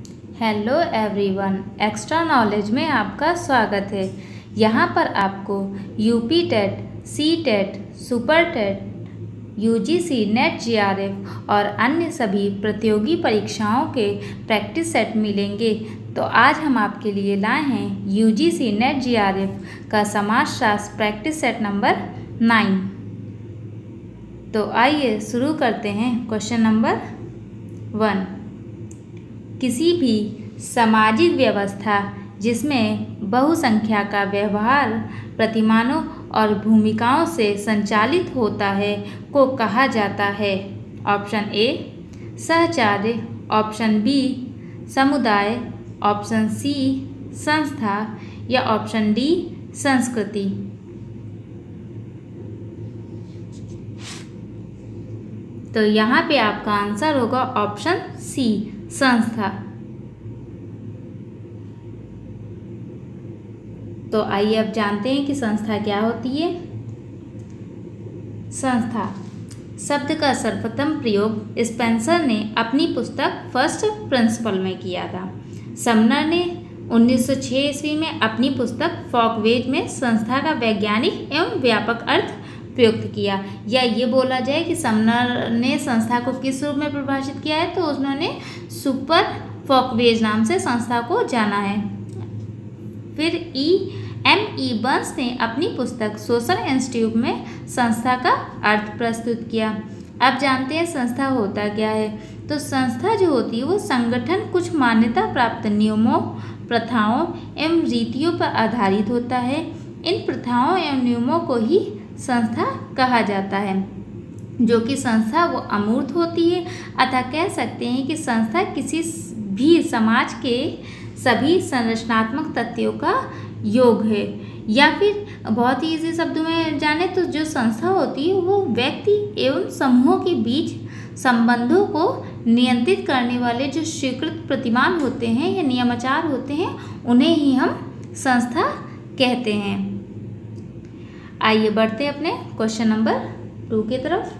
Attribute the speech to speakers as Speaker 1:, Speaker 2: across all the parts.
Speaker 1: Hello everyone, extra knowledge में आपका स्वागत है। यहाँ पर आपको UP TET, C TET, super TET, UGC NET JRF और अन्य सभी प्रतियोगी परीक्षाओं के प्रैक्टिस सेट मिलेंगे। तो आज हम आपके लिए लाए हैं यूजीसी नेट जीआरएफ का समाजशास्त्र प्रैक्टिस सेट नंबर 9। तो आइए शुरू करते हैं। Question number 1। किसी भी सामाजिक व्यवस्था जिसमें बहुसंख्या का व्यवहार प्रतिमानों और भूमिकाओं से संचालित होता है को कहा जाता है। ऑप्शन ए सहचार्य, ऑप्शन बी समुदाय, ऑप्शन सी संस्था या ऑप्शन डी संस्कृति। तो यहाँ पे आपका आंसर होगा ऑप्शन सी संस्था। तो आइए अब जानते हैं कि संस्था क्या होती है। संस्था शब्द का सर्वप्रथम प्रयोग स्पेंसर ने अपनी पुस्तक फर्स्ट प्रिंसिपल में किया था। समनर ने 1906 ईस्वी में अपनी पुस्तक फॉकवेज में संस्था का वैज्ञानिक एवं व्यापक अर्थ प्रयुक्त किया। या ये बोला जाए कि समनर ने संस्था को किस रूप में परिभाषित किया है, तो उन्होंने सुपर फॉकवेज नाम से संस्था को जाना है। फिर E.M.E. बर्न्स ने अपनी पुस्तक सोशल इंस्टीट्यूट में संस्था का अर्थ प्रस्तुत किया। अब जानते हैं संस्था होता क्या है। तो संस्था जो होती है वो संगठन कुछ मान्यता प्राप्त नियमों, प्रथाओं एवं रीतियों पर आधारित होता है। इन प्रथाओं एवं नियमों को ही संस्था कहा जाता है। जो कि संस्था वो अमूर्त होती है, अतः कह सकते हैं कि संस्था किसी भी समाज के सभी संरचनात्मक तथ्यों का योग है। या फिर बहुत ही इजी शब्दों में जाने तो जो संस्था होती है वो व्यक्ति एवं समूहों के बीच संबंधों को नियंत्रित करने वाले जो स्वीकृत प्रतिमान होते हैं या नियमाचार होते हैं, उन्हें ही हम संस्था कहते हैं। आइए बढ़ते हैं अपने क्वेश्चन नंबर 2 की तरफ।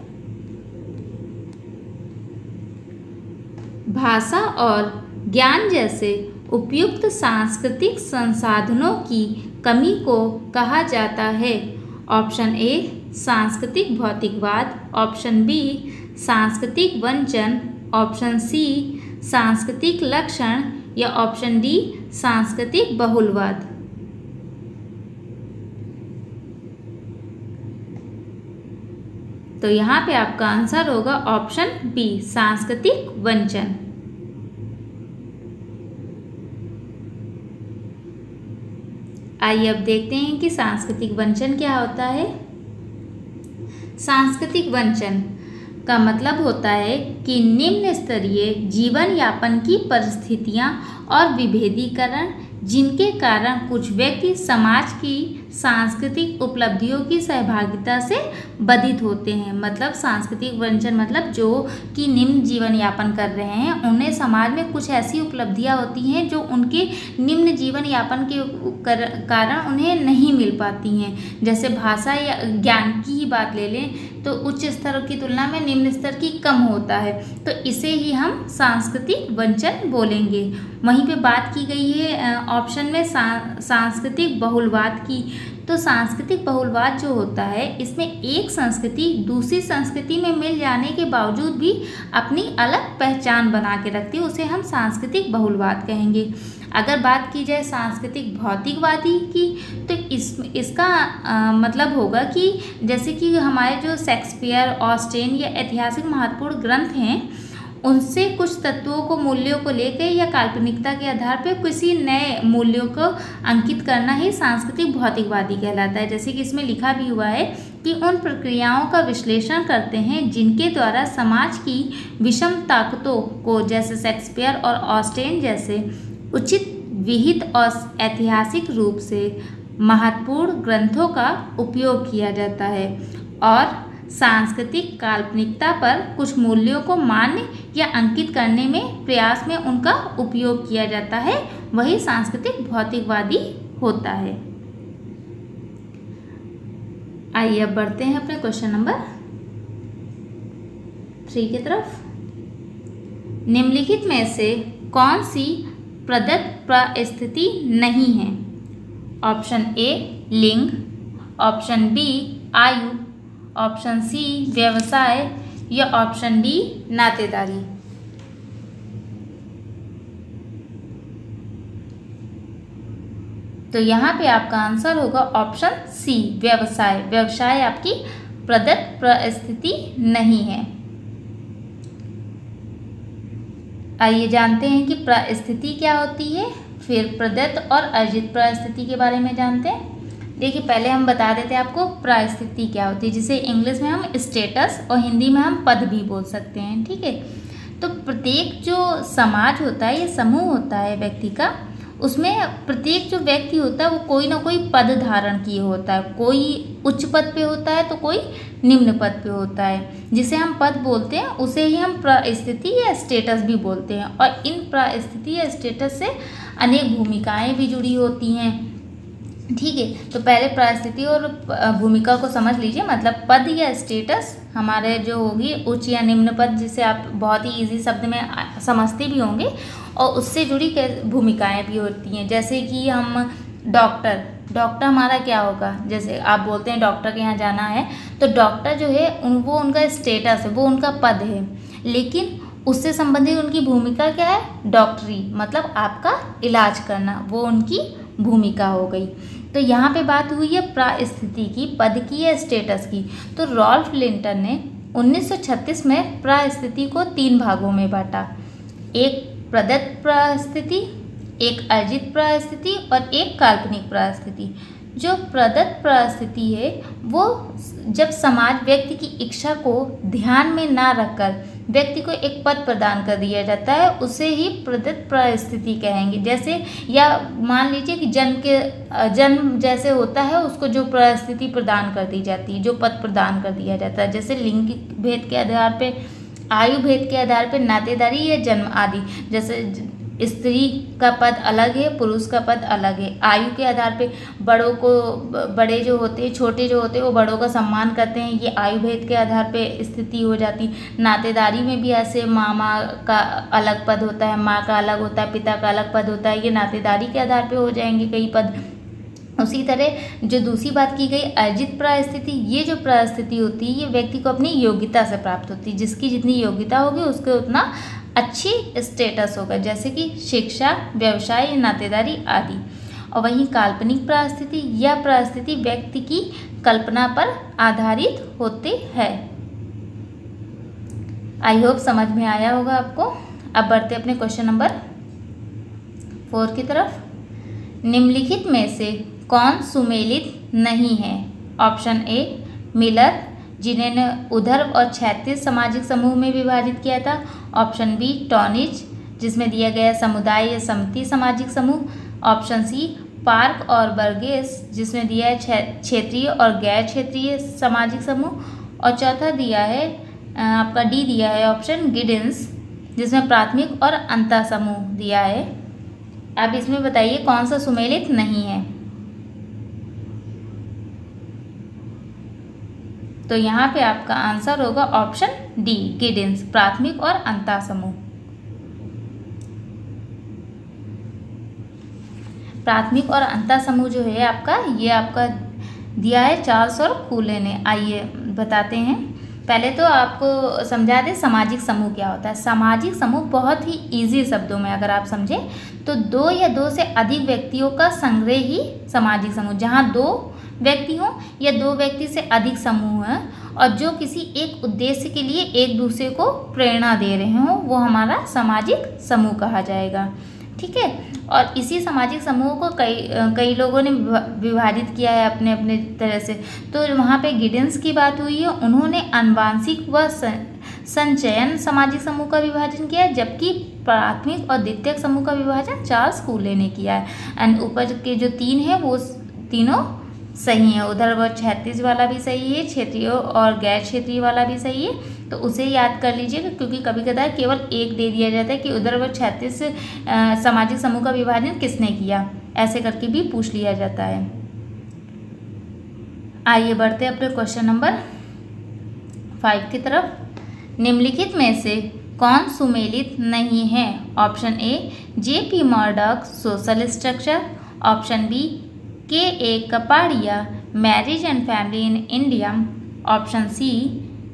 Speaker 1: भाषा और ज्ञान जैसे उपयुक्त सांस्कृतिक संसाधनों की कमी को कहा जाता है। ऑप्शन ए सांस्कृतिक भौतिकवाद, ऑप्शन बी सांस्कृतिक वंचन, ऑप्शन सी सांस्कृतिक लक्षण या ऑप्शन डी सांस्कृतिक बहुलवाद। तो यहाँ पे आपका आंसर होगा ऑप्शन बी सांस्कृतिक वंचन। आइए अब देखते हैं कि सांस्कृतिक वंचन क्या होता है। सांस्कृतिक वंचन का मतलब होता है कि निम्न स्तरीय जीवन यापन की परिस्थितियां और विभेदीकरण जिनके कारण कुछ व्यक्ति समाज की सांस्कृतिक उपलब्धियों की सहभागिता से बाधित होते हैं। मतलब सांस्कृतिक वंचन मतलब जो कि निम्न जीवन यापन कर रहे हैं, उन्हें समाज में कुछ ऐसी उपलब्धियां होती हैं जो उनके निम्न जीवन यापन के कारण उन्हें नहीं मिल पाती हैं। जैसे भाषा या ज्ञान की ही बात ले लें तो उच्च स्तर की तुलना में निम्न स्तर की कम होता है, तो इसे ही हम सांस्कृतिक वंचन बोलेंगे। वहीं पे बात की गई है ऑप्शन में सांस्कृतिक बहुलवाद की। तो सांस्कृतिक बहुलवाद जो होता है, इसमें एक संस्कृति दूसरी संस्कृति में मिल जाने के बावजूद भी अपनी अलग पहचान बना के रखती है, उसे हम सांस्कृतिक बहुलवाद कहेंगे। अगर बात की जाए सांस्कृतिक भौतिकवादी की, तो इसका मतलब होगा कि जैसे कि हमारे जो शेक्सपियर, ऑस्टेन या ऐतिहासिक महत्वपूर्ण ग्रंथ हैं, उनसे कुछ तत्वों को, मूल्यों को लेकर या काल्पनिकता के आधार पर किसी नए मूल्यों को अंकित करना ही सांस्कृतिक भौतिकवादी कहलाता है। जैसे कि इसमें लिखा भी हुआ है कि उन प्रक्रियाओं का विश्लेषण करते हैं जिनके द्वारा समाज की विषम ताकतों को, जैसे शेक्सपियर और ऑस्टेन जैसे उचित विहित और ऐतिहासिक रूप से महत्वपूर्ण ग्रंथों का उपयोग किया जाता है और सांस्कृतिक काल्पनिकता पर कुछ मूल्यों को मान्य या अंकित करने में प्रयास में उनका उपयोग किया जाता है, वही सांस्कृतिक भौतिकवादी होता है। आइए अब बढ़ते हैं अपने क्वेश्चन नंबर 3 की तरफ। निम्नलिखित में से कौन सी प्रदत्त परिस्थिति नहीं है? ऑप्शन ए लिंग, ऑप्शन बी आयु, ऑप्शन सी व्यवसाय या ऑप्शन डी नातेदारी। तो यहाँ पे आपका आंसर होगा ऑप्शन सी व्यवसाय। व्यवसाय आपकी प्रदत्त परिस्थिति नहीं है। आइए जानते हैं कि परिस्थिति क्या होती है, फिर प्रदत्त और अर्जित परिस्थिति के बारे में जानते हैं। देखिए पहले हम बता देते हैं आपको परिस्थिति क्या होती है, जिसे इंग्लिश में हम स्टेटस और हिंदी में हम पद भी बोल सकते हैं। ठीक है, तो प्रत्येक जो समाज होता है, ये समूह होता है व्यक्ति का, उसमें प्रत्येक जो व्यक्ति होता है वो कोई ना कोई पद धारण किए होता है। कोई उच्च पद पे होता है तो कोई निम्न पद पे होता है। जिसे हम पद बोलते हैं उसे ही हम परिस्थिति या स्टेटस भी बोलते हैं। और इन परिस्थिति या स्टेटस से अनेक भूमिकाएं भी जुड़ी होती हैं। ठीक है, तो पहले परिस्थिति और भूमिका को समझ लीजिए। मतलब पद या स्टेटस हमारे जो होगी उच्च या निम्न पद, जिसे आप बहुत ही इजी शब्द में समझते भी होंगे, और उससे जुड़ी भूमिकाएं भी होती हैं। जैसे कि हम डॉक्टर हमारा क्या होगा, जैसे आप बोलते हैं डॉक्टर के यहाँ जाना है, तो डॉक्टर जो है वो उनका स्टेटस है, वो उनका पद है, लेकिन उससे संबंधित उनकी भूमिका क्या है? डॉक्टरी, मतलब आपका इलाज करना, वो उनकी भूमिका हो गई। तो यहाँ पे बात हुई है परिस्थिति की, पद की या स्टेटस की। तो रॉल्फ लिंटन ने 1936 में परिस्थिति को 3 भागों में बांटा। एक प्रदत्त परिस्थिति, एक अर्जित परिस्थिति और एक काल्पनिक परिस्थिति। जो प्रदत्त परिस्थिति है वो जब समाज व्यक्ति की इच्छा को ध्यान में ना रखकर व्यक्ति को एक पद प्रदान कर दिया जाता है, उसे ही प्रदत्त परिस्थिति कहेंगे। जैसे या मान लीजिए कि जन्म जैसे होता है, उसको जो परिस्थिति प्रदान कर दी जाती है, जो पद प्रदान कर दिया जाता है, जैसे लिंग भेद के आधार पे, आयु भेद के आधार पे, नातेदारी या जन्म आदि। जैसे स्त्री का पद अलग है, पुरुष का पद अलग है। आयु के आधार पे बड़ों को, बड़े जो होते हैं, छोटे जो होते हैं, वो बड़ों का सम्मान करते हैं, ये आयु भेद के आधार पे स्थिति हो जाती। नातेदारी में भी ऐसे मामा का अलग पद होता है, माँ का अलग होता है, पिता का अलग पद होता है, ये नातेदारी के आधार पे हो जाएंगे कई पद। उसी तरह जो दूसरी बात की गई अर्जित परिस्थिति, ये जो परिस्थिति होती है ये व्यक्ति को अपनी योग्यता से प्राप्त होती है। जिसकी जितनी योग्यता होगी उसके उतना अच्छी स्टेटस होगा, जैसे कि शिक्षा, व्यवसाय, नातेदारी आदि। और वहीं काल्पनिक परिस्थिति, यह परिस्थिति व्यक्ति की कल्पना पर आधारित होते हैं। आई होप समझ में आया होगा आपको। अब बढ़ते अपने क्वेश्चन नंबर 4 की तरफ। निम्नलिखित में से कौन सुमेलित नहीं है? ऑप्शन ए मिलर, जिन्होंने ऊर्ध्व और क्षैतिज सामाजिक समूह में विभाजित किया था। ऑप्शन बी टॉनिज, जिसमें दिया गया समुदाय या समिति सामाजिक समूह। ऑप्शन सी पार्क और बर्गेस, जिसमें दिया है क्षेत्रीय और गैर क्षेत्रीय सामाजिक समूह। और चौथा दिया है आपका डी दिया है ऑप्शन गिडेंस, जिसमें प्राथमिक और अंतः समूह दिया है। अब इसमें बताइए कौन सा सुमेलित नहीं है? तो यहाँ पे आपका आंसर होगा ऑप्शन डी गिडेंस, प्राथमिक और अंतः समूह। प्राथमिक और अंतः समूह जो है आपका, ये आपका दिया है चार्ल्स और कूले ने। आइए बताते हैं। पहले तो आपको समझा दें सामाजिक समूह क्या होता है। सामाजिक समूह बहुत ही इजी शब्दों में अगर आप समझें तो 2 या 2 से अधिक व्यक्तियों का संग्रह ही सामाजिक समूह। जहाँ 2 व्यक्ति हों या 2 व्यक्ति से अधिक समूह हैं और जो किसी एक उद्देश्य के लिए एक दूसरे को प्रेरणा दे रहे हों, वो हमारा सामाजिक समूह कहा जाएगा। ठीक है, और इसी सामाजिक समूह को कई लोगों ने विभाजित किया है अपने अपने तरह से। तो वहाँ पे गिडेंस की बात हुई है, उन्होंने आनुवांशिक व संचयन सामाजिक समूह का विभाजन किया है, जबकि प्राथमिक और द्वितीयक समूह का विभाजन चार्ल्स कूले ने किया है। एंड ऊपर के जो 3 है वो तीनों सही है। उधर वह क्षैतिज वाला भी सही है, क्षेत्रीय और गैर क्षेत्रीय वाला भी सही है। तो उसे याद कर लीजिएगा, क्योंकि कभी कभार केवल एक दे दिया जाता है कि उधर वह क्षैतिज सामाजिक समूह का विभाजन किसने किया, ऐसे करके भी पूछ लिया जाता है। आइए बढ़ते अपने क्वेश्चन नंबर 5 की तरफ। निम्नलिखित में से कौन सुमेलित नहीं है? Option A G P Murdock, social structure. Option B K A Kapadia, marriage and family in India. Option C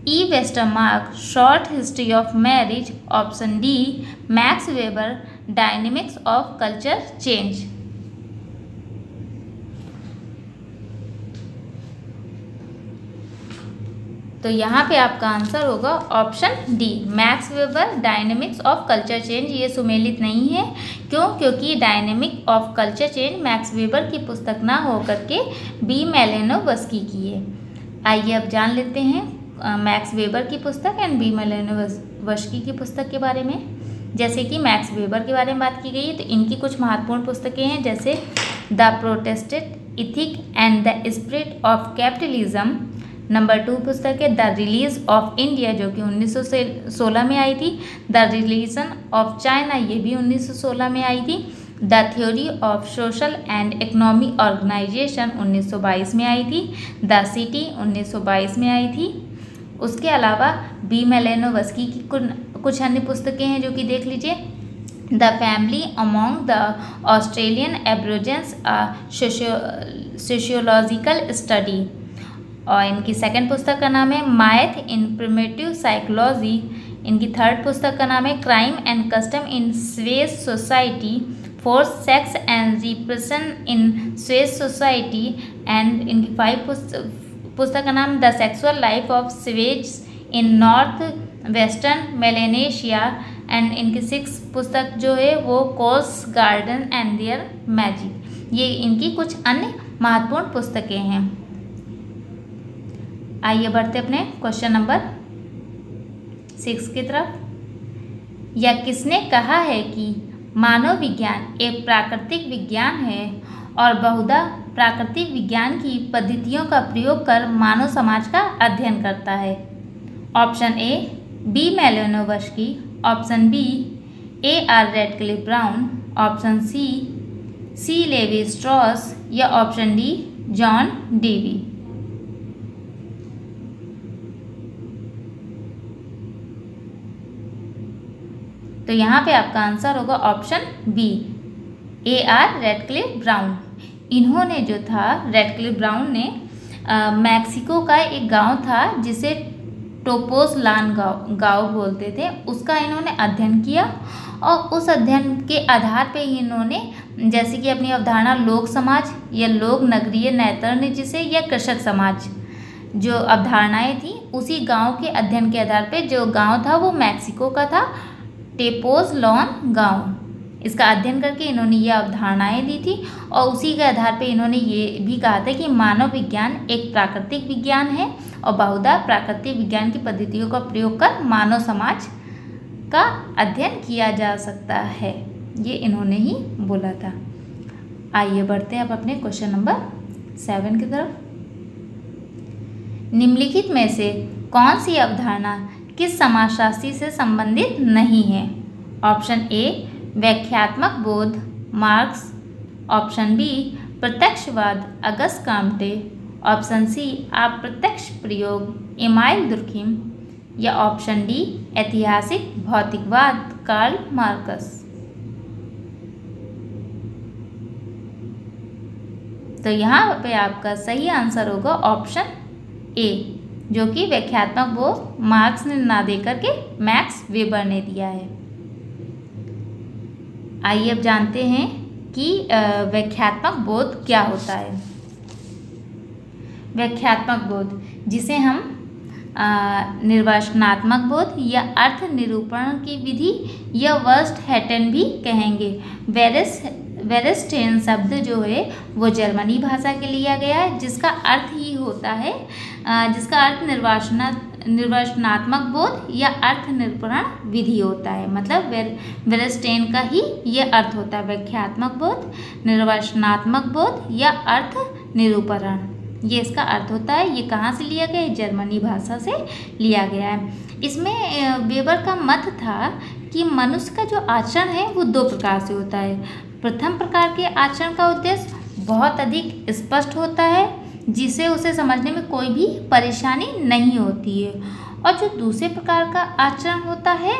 Speaker 1: E Westermarck, short history of marriage. Option D Max Weber, dynamics of culture change. तो यहाँ पे आपका answer होगा option D, Max Weber, dynamics of culture change. ये सुमेलित नहीं है। क्यों? क्योंकि dynamic of culture change Max Weber की पुस्तक ना हो करके बी मेलेनोवस्की की है। आइए अब जान लेते हैं मैक्स वेबर की पुस्तक एंड बी मेलेनोवस्की की पुस्तक के बारे में। जैसे कि मैक्स वेबर के बारे में बात की गई है तो इनकी कुछ महत्वपूर्ण पुस्तकें हैं, जैसे the Protestant ethic and the spirit of capitalism. Number 2 पुस्तक है द रिलीज ऑफ इंडिया, जो कि 1916 में आई थी। द रिलीजन ऑफ चाइना, ये भी 1916 में आई थी। The theory of social and economic organisation 1922 में आई थी। द सिटी 1922 में आई थी। उसके अलावा बी मेलेनोवस्की की कुछ अन्य पुस्तकें हैं जो कि देख लीजिए। The family among the Australian aborigines, sociological study. और इनकी सेकंड पुस्तक का नाम है माइथ इन प्रिमिटिव साइकोलॉजी। इनकी थर्ड पुस्तक का नाम है crime and custom in savage society, force sex and repression in savage society. And इनकी 5 पुस्तक का नाम the sexual life of savages in north western Melanesia. And इनकी 6 पुस्तक जो है वो coral garden and their magic. ये इनकी कुछ अन्य महत्वपूर्ण पुस्तकें हैं। आइए बढ़ते अपने क्वेश्चन नंबर 6 की तरफ। यह किसने कहा है कि मानव विज्ञान एक प्राकृतिक विज्ञान है और बहुधा प्राकृतिक विज्ञान की पद्धतियों का प्रयोग कर मानव समाज का अध्ययन करता है? Option A B Malinowski. Option B A R Radcliffe Brown. Option C Levi Strauss या ऑप्शन डी जॉन डेवी। तो यहाँ पे आपका आंसर होगा option B A R Radcliffe Brown. इन्होंने जो था रेडक्लिफ ब्राउन ने मैक्सिको का एक गांव था जिसे टोपोसलान गांव बोलते थे, उसका इन्होंने अध्ययन किया और उस अध्ययन के आधार पे ही इन्होंने जैसे कि अपनी अवधारणा लोक समाज या लोक नगरीय नैतन्य जिसे या कृषक समाज जो अवधारणाएं थी उसी गांव के अध्ययन के आधार पे, जो गांव था वो मैक्सिको का था टेपोसलॉन गांव, इसका अध्ययन करके इन्होंने ये अवधारणाएं दी थी और उसी के आधार पे इन्होंने ये भी कहा था कि मानव विज्ञान एक प्राकृतिक विज्ञान है और बहुधा प्राकृतिक विज्ञान की पद्धतियों का प्रयोग कर मानव समाज का अध्ययन किया जा सकता है। ये इन्होंने ही बोला था। आइए बढ़ते हैं अब अपने क्वेश्चन नंबर 7 की तरफ। निम्नलिखित में से कौन सी अवधारणा किस समाजशास्त्री से संबंधित नहीं है? ऑप्शन ए व्याख्यात्मक बोध, मार्क्स। ऑप्शन बी प्रत्यक्षवाद, अगस्त काम्टे। ऑप्शन सी अप्रत्यक्ष प्रयोग, एमाइल दुर्खिम। या ऑप्शन डी ऐतिहासिक भौतिकवाद, कार्ल मार्कस। तो यहाँ पे आपका सही आंसर होगा ऑप्शन ए, जो कि व्याख्यात्मक बोध मार्क्स ने ना दे करके मैक्स वेबर ने दिया है। आइए अब जानते हैं कि व्याख्यात्मक बोध क्या होता है। व्याख्यात्मक बोध जिसे हम निर्वचनात्मक बोध या अर्थ निरूपण की विधि या वर्स्टहैटन भी कहेंगे। वेरेस्टेन शब्द जो है वो जर्मनी भाषा के लिया गया है, जिसका अर्थ ही होता है जिसका अर्थ निर्वचनात्मक बोध या अर्थ निरूपण विधि होता है। मतलब वेरेस्टेन का ही ये अर्थ होता है, व्याख्यात्मक बोध, निर्वचनात्मक बोध या अर्थ निरूपण, ये इसका अर्थ होता है। ये कहाँ से लिया गया है? जर्मनी भाषा से लिया गया है। इसमें वेबर का मत था कि मनुष्य का जो आचरण है वो 2 प्रकार से होता है। प्रथम प्रकार के आचरण का उद्देश्य बहुत अधिक स्पष्ट होता है, जिसे उसे समझने में कोई भी परेशानी नहीं होती है, और जो दूसरे प्रकार का आचरण होता है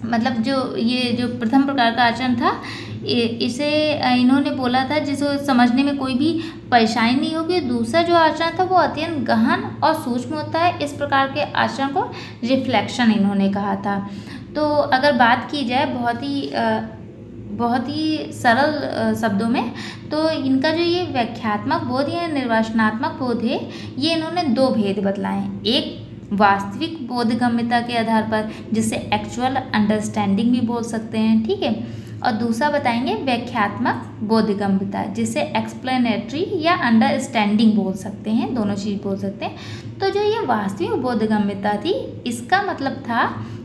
Speaker 1: मतलब जो ये जो प्रथम प्रकार का आचरण था, इसे इन्होंने बोला था जिसे समझने में कोई भी परेशानी नहीं होगी। दूसरा जो आचरण था वो अत्यंत गहन और सूक्ष्म होता है। इस प्रकार के आचरण को रिफ्लेक्शन इन्होंने कहा था। तो अगर बात की जाए बहुत ही सरल शब्दों में, तो इनका जो ये व्याख्यात्मक बोध या निर्वाचनात्मक बोध है, ये इन्होंने दो भेद बतलाए हैं। एक वास्तविक बोधगम्यता के आधार पर, जिसे एक्चुअल अंडरस्टैंडिंग भी बोल सकते हैं, ठीक है। और दूसरा बताएंगे व्याख्यात्मक बोधगम्यता, जिसे एक्सप्लेनेटरी या अंडरस्टैंडिंग बोल सकते हैं, दोनों चीज़ बोल सकते हैं। तो जो ये वास्तविक बोधगम्यता थी, इसका मतलब था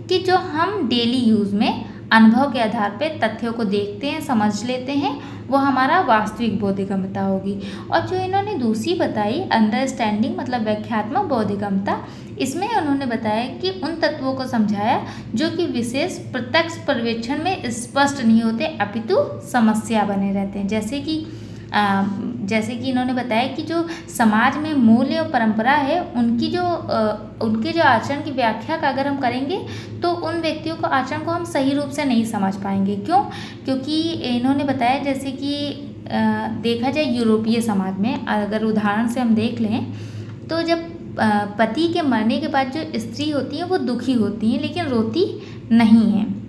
Speaker 1: कि जो हम डेली यूज़ में अनुभव के आधार पर तथ्यों को देखते हैं, समझ लेते हैं, वो हमारा वास्तविक बोधगम्यता होगी। और जो इन्होंने दूसरी बताई अंडरस्टैंडिंग मतलब व्याख्यात्मक बोधगम्यता, इसमें उन्होंने बताया कि उन तत्वों को समझाया जो कि विशेष प्रत्यक्ष पर्यवेक्षण में स्पष्ट नहीं होते, अपितु समस्या बने रहते हैं। जैसे कि इन्होंने बताया कि जो समाज में मूल्य और परंपरा है, उनके जो आचरण की व्याख्या का अगर हम करेंगे तो उन व्यक्तियों को आचरण को हम सही रूप से नहीं समझ पाएंगे। क्यों? क्योंकि इन्होंने बताया जैसे कि देखा जाए यूरोपीय समाज में, अगर उदाहरण से हम देख लें तो जब पति के मरने के बाद जो स्त्री होती हैं वो दुखी होती हैं लेकिन रोती नहीं हैं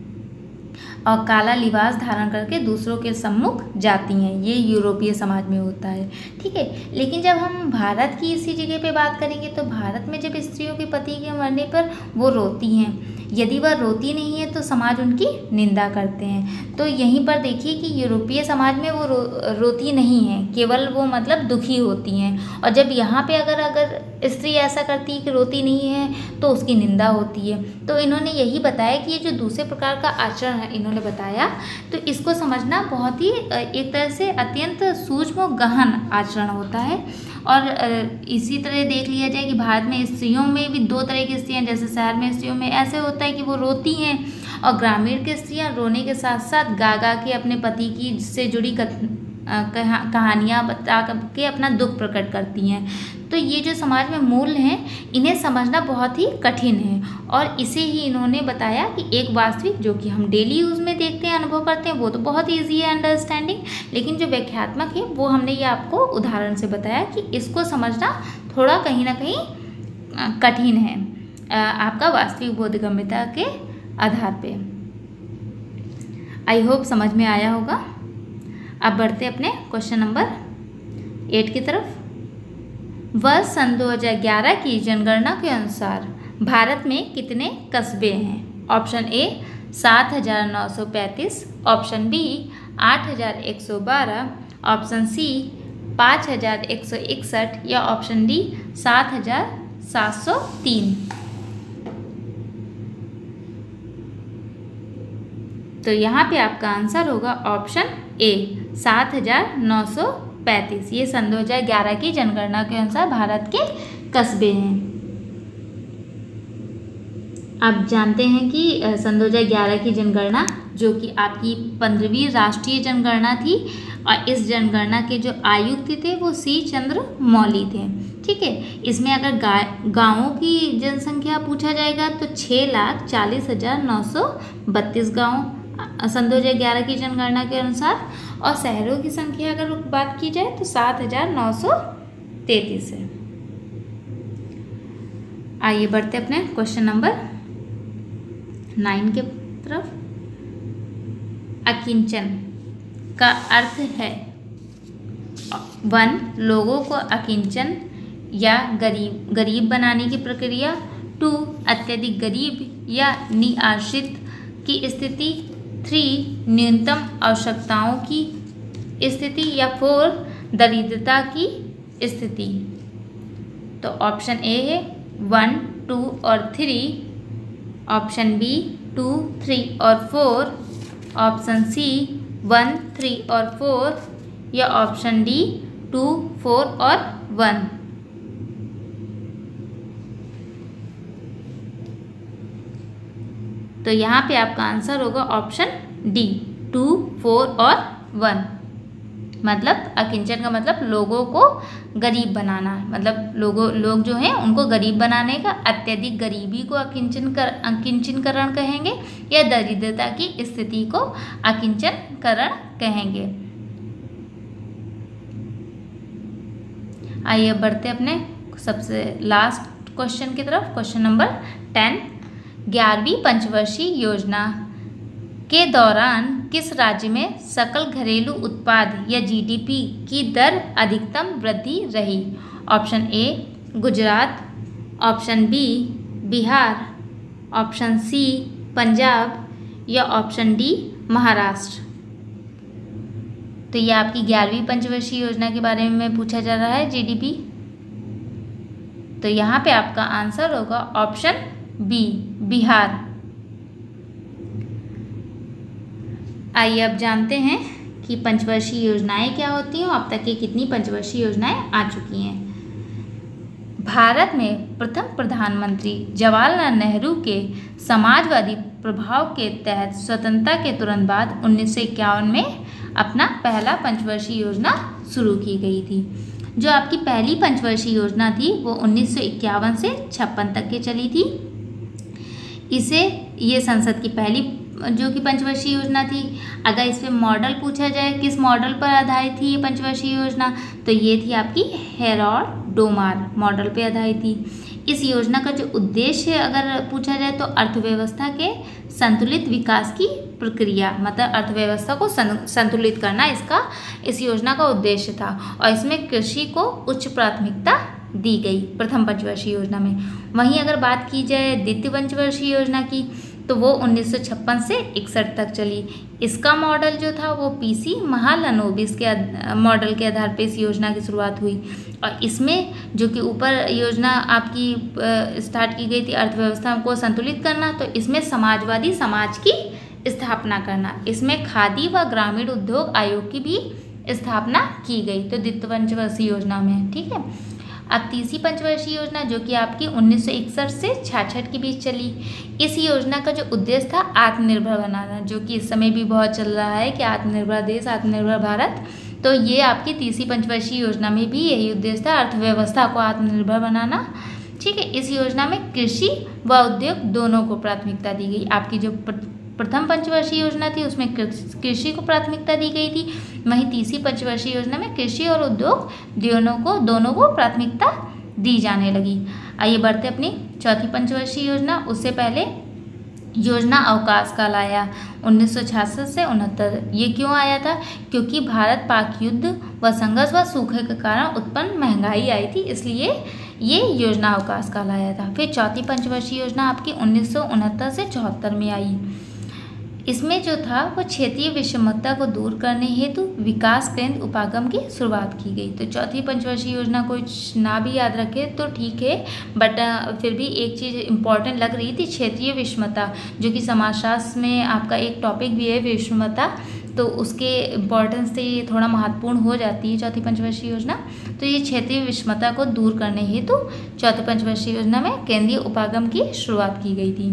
Speaker 1: और काला लिबास धारण करके दूसरों के सम्मुख जाती हैं। ये यूरोपीय समाज में होता है, ठीक है। लेकिन जब हम भारत की इसी जगह पे बात करेंगे तो भारत में जब स्त्रियों के पति के मरने पर वो रोती हैं, यदि वह रोती नहीं है तो समाज उनकी निंदा करते हैं। तो यहीं पर देखिए कि यूरोपीय समाज में वो रोती नहीं है, केवल वो मतलब दुखी होती हैं। और जब यहाँ पे अगर स्त्री ऐसा करती है कि रोती नहीं है तो उसकी निंदा होती है। तो इन्होंने यही बताया कि ये जो दूसरे प्रकार का आचरण है इन्होंने बताया, तो इसको समझना बहुत ही एक तरह से अत्यंत सूक्ष्म और गहन आचरण होता है। और इसी तरह देख लिया जाए कि भारत में स्त्रियों में भी दो तरह की स्त्रियाँ, जैसे शहर में स्त्रियों में ऐसे होता है कि वो रोती हैं और ग्रामीण की स्त्रियाँ रोने के साथ साथ गा गा के अपने पति की से जुड़ी कहानियाँ बता के अपना दुख प्रकट करती हैं। तो ये जो समाज में मूल्य हैं इन्हें समझना बहुत ही कठिन है। और इसे ही इन्होंने बताया कि एक वास्तविक जो कि हम डेली यूज़ में देखते हैं, अनुभव करते हैं, वो तो बहुत ईजी है अंडरस्टैंडिंग, लेकिन जो व्याख्यात्मक है वो हमने ये आपको उदाहरण से बताया कि इसको समझना थोड़ा कहीं ना कहीं कठिन है आपका वास्तविक बोधगम्यता के आधार पे। आई होप समझ में आया होगा। अब बढ़ते अपने क्वेश्चन नंबर 8 की तरफ। वर्ष सन 2011 की जनगणना के अनुसार भारत में कितने कस्बे हैं? Option A 7,935, option B 8,112, option C 5,161 या ऑप्शन डी 7,703। तो यहाँ पे आपका आंसर होगा ऑप्शन ए 7,935। ये सन 2011 की जनगणना के अनुसार भारत के कस्बे हैं। आप जानते हैं कि सन 2011 की जनगणना जो कि आपकी 15वीं राष्ट्रीय जनगणना थी और इस जनगणना के जो आयुक्त थे वो सी चंद्रमौली थे, ठीक है। इसमें अगर गाँवों की जनसंख्या पूछा जाएगा तो 6,40,932 गाँव सन 2011 की जनगणना के अनुसार, और शहरों की संख्या अगर बात की जाए तो 7,933 है। आइए बढ़ते अपने क्वेश्चन नंबर 9 के तरफ। अकिंचन का अर्थ है 1. लोगों को अकिंचन या गरीब बनाने की प्रक्रिया, 2. अत्यधिक गरीब या निआश्रित की स्थिति, 3. न्यूनतम आवश्यकताओं की स्थिति या 4. दरिद्रता की स्थिति। तो ऑप्शन ए है 1, 2 और 3, ऑप्शन बी 2, 3 और 4, ऑप्शन सी 1, 3 और 4 या ऑप्शन डी 2, 4 और 1। तो यहाँ पे आपका आंसर होगा ऑप्शन डी 2, 4 और 1। मतलब अकिंचन का मतलब लोगों को गरीब बनाना, मतलब लोग जो हैं उनको गरीब बनाने का। अत्यधिक गरीबी को अकिंचनकरण कहेंगे, या दरिद्रता की स्थिति को अकिंचनकरण कहेंगे। आइए अब बढ़ते अपने सबसे लास्ट क्वेश्चन की तरफ। क्वेश्चन नंबर 10, 11वीं पंचवर्षीय योजना के दौरान किस राज्य में सकल घरेलू उत्पाद या जीडीपी की दर अधिकतम वृद्धि रही? Option A Gujarat, option B Bihar, option C Punjab या ऑप्शन डी महाराष्ट्र। तो ये आपकी 11वीं पंचवर्षीय योजना के बारे में पूछा जा रहा है, जीडीपी। तो यहाँ पे आपका आंसर होगा ऑप्शन बी बिहार। आइए अब जानते हैं कि पंचवर्षीय योजनाएं क्या होती हैं, अब तक की कितनी पंचवर्षीय योजनाएं आ चुकी हैं। भारत में प्रथम प्रधानमंत्री जवाहरलाल नेहरू के समाजवादी प्रभाव के तहत स्वतंत्रता के तुरंत बाद 1951 में अपना पहला पंचवर्षीय योजना शुरू की गई थी। जो आपकी पहली पंचवर्षीय योजना थी वो 1951 से 56 तक के चली थी। ये संसद की पहली जो कि पंचवर्षीय योजना थी। अगर इस पे मॉडल पूछा जाए, किस मॉडल पर आधारित थी ये पंचवर्षीय योजना, तो ये थी आपकी हेरोल्ड-डोमार मॉडल पे आधारित थी। इस योजना का जो उद्देश्य अगर पूछा जाए तो अर्थव्यवस्था के संतुलित विकास की प्रक्रिया, मतलब अर्थव्यवस्था को संतुलित करना इस योजना का उद्देश्य था। और इसमें कृषि को उच्च प्राथमिकता दी गई प्रथम पंचवर्षीय योजना में। वहीं अगर बात की जाए द्वितीय पंचवर्षीय योजना की, तो वो 1956 से 61 तक चली। इसका मॉडल जो था वो पीसी महालनोबिस के मॉडल के आधार पर इस योजना की शुरुआत हुई। और इसमें जो कि ऊपर योजना आपकी स्टार्ट की गई थी अर्थव्यवस्था को संतुलित करना, तो इसमें समाजवादी समाज की स्थापना करना, इसमें खादी व ग्रामीण उद्योग आयोग की भी स्थापना की गई। तो द्वितीय पंचवर्षीय योजना में, ठीक है। अब तीसरी पंचवर्षीय योजना जो कि आपकी 1961 से 66 के बीच चली। इस योजना का जो उद्देश्य था आत्मनिर्भर बनाना, जो कि इस समय भी बहुत चल रहा है कि आत्मनिर्भर देश, आत्मनिर्भर भारत। तो ये आपकी तीसरी पंचवर्षीय योजना में भी यही उद्देश्य था, अर्थव्यवस्था को आत्मनिर्भर बनाना, ठीक है। इस योजना में कृषि व उद्योग दोनों को प्राथमिकता दी गई। आपकी जो प्रथम पंचवर्षीय योजना थी उसमें कृषि को प्राथमिकता दी गई थी, वहीं तीसरी पंचवर्षीय योजना में कृषि और उद्योग दोनों को प्राथमिकता दी जाने लगी। आइए बढ़ते अपनी चौथी पंचवर्षीय योजना। उससे पहले योजना अवकाश काल आया 1966 से 69। ये क्यों आया था? क्योंकि भारत पाक युद्ध व संघर्ष व सूखे के कारण उत्पन्न महंगाई आई थी, इसलिए ये योजना अवकाश काल आया था। फिर चौथी पंचवर्षीय योजना आपकी 1969 से 74 में आई। इसमें जो था वो क्षेत्रीय विषमता को दूर करने हेतु विकास केंद्र उपागम की शुरुआत की गई। तो चौथी पंचवर्षीय योजना को ना भी याद रखे तो ठीक है, बट फिर भी एक चीज़ इम्पॉर्टेंट लग रही थी, क्षेत्रीय विषमता, जो कि समाजशास्त्र में आपका एक टॉपिक भी है विषमता, तो उसके इम्पोर्टेंस से ये थोड़ा महत्वपूर्ण हो जाती है चौथी पंचवर्षीय योजना। तो ये क्षेत्रीय विषमता को दूर करने हेतु चौथी पंचवर्षीय योजना में केंद्रीय उपागम की शुरुआत की गई थी।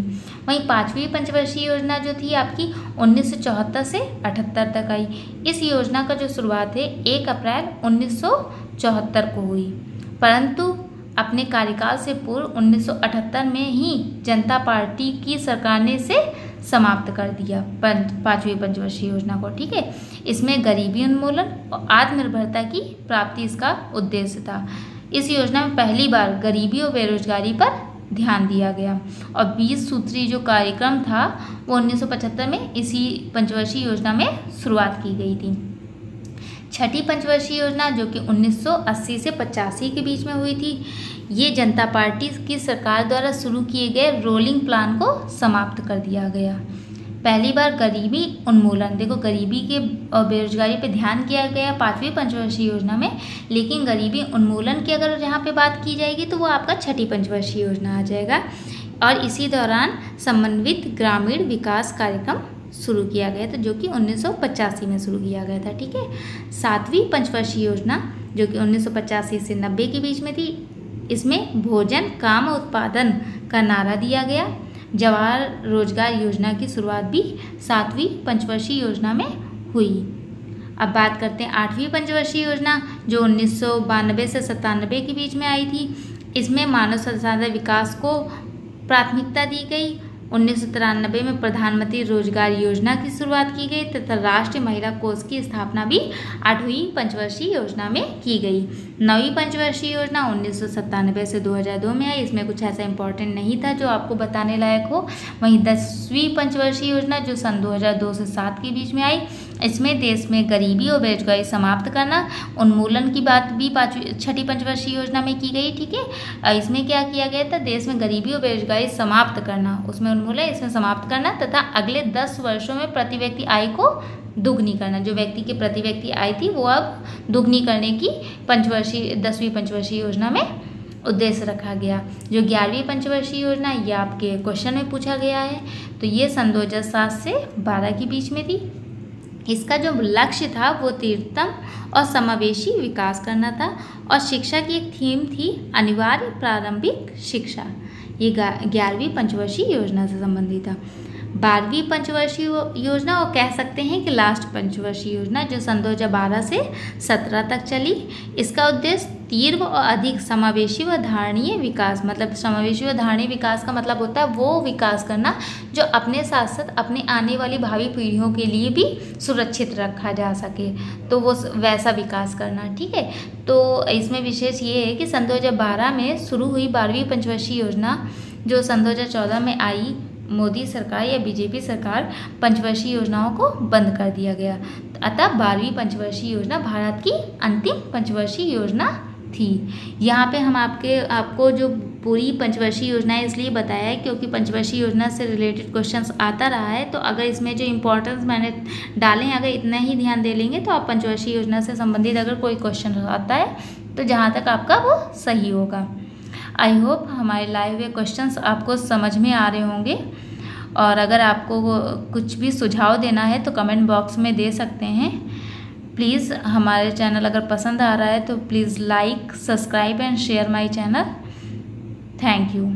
Speaker 1: वहीं पांचवी पंचवर्षीय योजना जो थी आपकी 1974 से 78 तक आई। इस योजना का जो शुरुआत है 1 अप्रैल 1974 को हुई, परंतु अपने कार्यकाल से पूर्व 1978 में ही जनता पार्टी की सरकार ने इसे समाप्त कर दिया पांचवी पंचवर्षीय योजना को, ठीक है। इसमें गरीबी उन्मूलन और आत्मनिर्भरता की प्राप्ति इसका उद्देश्य था। इस योजना में पहली बार गरीबी और बेरोजगारी पर ध्यान दिया गया और 20 सूत्री जो कार्यक्रम था वो 1975 में इसी पंचवर्षीय योजना में शुरुआत की गई थी। छठी पंचवर्षीय योजना जो कि 1980 से 85 के बीच में हुई थी, ये जनता पार्टी की सरकार द्वारा शुरू किए गए रोलिंग प्लान को समाप्त कर दिया गया। पहली बार गरीबी उन्मूलन, देखो गरीबी के और बेरोजगारी पे ध्यान किया गया पांचवी पंचवर्षीय योजना में, लेकिन गरीबी उन्मूलन की अगर यहाँ पे बात की जाएगी तो वो आपका छठी पंचवर्षीय योजना आ जाएगा। और इसी दौरान समन्वित ग्रामीण विकास कार्यक्रम शुरू किया गया था जो कि 1985 में शुरू किया गया था, ठीक है। सातवीं पंचवर्षीय योजना जो कि 1985 से 90 के बीच में थी, इसमें भोजन काम उत्पादन का नारा दिया गया। जवाहर रोजगार योजना की शुरुआत भी सातवीं पंचवर्षीय योजना में हुई। अब बात करते हैं 8वीं पंचवर्षीय योजना, जो 1992 से 97 के बीच में आई थी। इसमें मानव संसाधन विकास को प्राथमिकता दी गई। 1993 में प्रधानमंत्री रोजगार योजना की शुरुआत की गई तथा राष्ट्रीय महिला कोष की स्थापना भी 8वीं पंचवर्षीय योजना में की गई। 9वीं पंचवर्षीय योजना 1997 से 2002 में आई। इसमें कुछ ऐसा इंपॉर्टेंट नहीं था जो आपको बताने लायक हो। वहीं 10वीं पंचवर्षीय योजना जो सन 2002 से 7 के बीच में आई, इसमें देश में गरीबी और बेरोजगारी समाप्त करना, उन्मूलन की बात भी 6ठी पंचवर्षीय योजना में की गई। ठीक है, इसमें क्या किया गया था, देश में गरीबी और बेरोजगारी समाप्त करना, उसमें उन्मूलन, इसमें समाप्त करना तथा अगले 10 वर्षों में प्रति व्यक्ति आय को दुगनी करना। जो व्यक्ति की प्रति व्यक्ति आय थी वो अब दुगनी करने की 10वीं पंचवर्षीय योजना में उद्देश्य रखा गया। जो 11वीं पंचवर्षीय योजना, ये आपके क्वेश्चन में पूछा गया है, तो ये सन 2007 से 12 के बीच में थी। इसका जो लक्ष्य था वो तीव्रतम और समावेशी विकास करना था और शिक्षा की एक थीम थी अनिवार्य प्रारंभिक शिक्षा। ये 11वीं पंचवर्षीय योजना से संबंधित था। 12वीं पंचवर्षीय योजना, और कह सकते हैं कि लास्ट पंचवर्षीय योजना, जो सन 2012 से 17 तक चली। इसका उद्देश्य तीव्र और अधिक समावेशी व धारणीय विकास, मतलब समावेशी व धारणीय विकास का मतलब होता है वो विकास करना जो अपने साथ साथ अपने आने वाली भावी पीढ़ियों के लिए भी सुरक्षित रखा जा सके, तो वो वैसा विकास करना। ठीक है, तो इसमें विशेष ये है कि सन 2012 में शुरू हुई 12वीं पंचवर्षीय योजना जो सन 2014 में आई, मोदी सरकार या बीजेपी सरकार पंचवर्षीय योजनाओं को बंद कर दिया गया। अतः 12वीं पंचवर्षीय योजना भारत की अंतिम पंचवर्षीय योजना थी। यहाँ पे हम आपको जो पूरी पंचवर्षीय योजना है इसलिए बताया है क्योंकि पंचवर्षीय योजना से रिलेटेड क्वेश्चंस आता रहा है। तो अगर इसमें जो इम्पोर्टेंस मैंने डाले हैं, अगर इतना ही ध्यान दे लेंगे तो आप पंचवर्षीय योजना से संबंधित अगर कोई क्वेश्चन आता है तो जहाँ तक आपका वो सही होगा। आई होप हमारे लाए हुए क्वेश्चंस आपको समझ में आ रहे होंगे, और अगर आपको कुछ भी सुझाव देना है तो कमेंट बॉक्स में दे सकते हैं। प्लीज़ हमारे चैनल अगर पसंद आ रहा है तो please like, subscribe and share my channel. Thank you.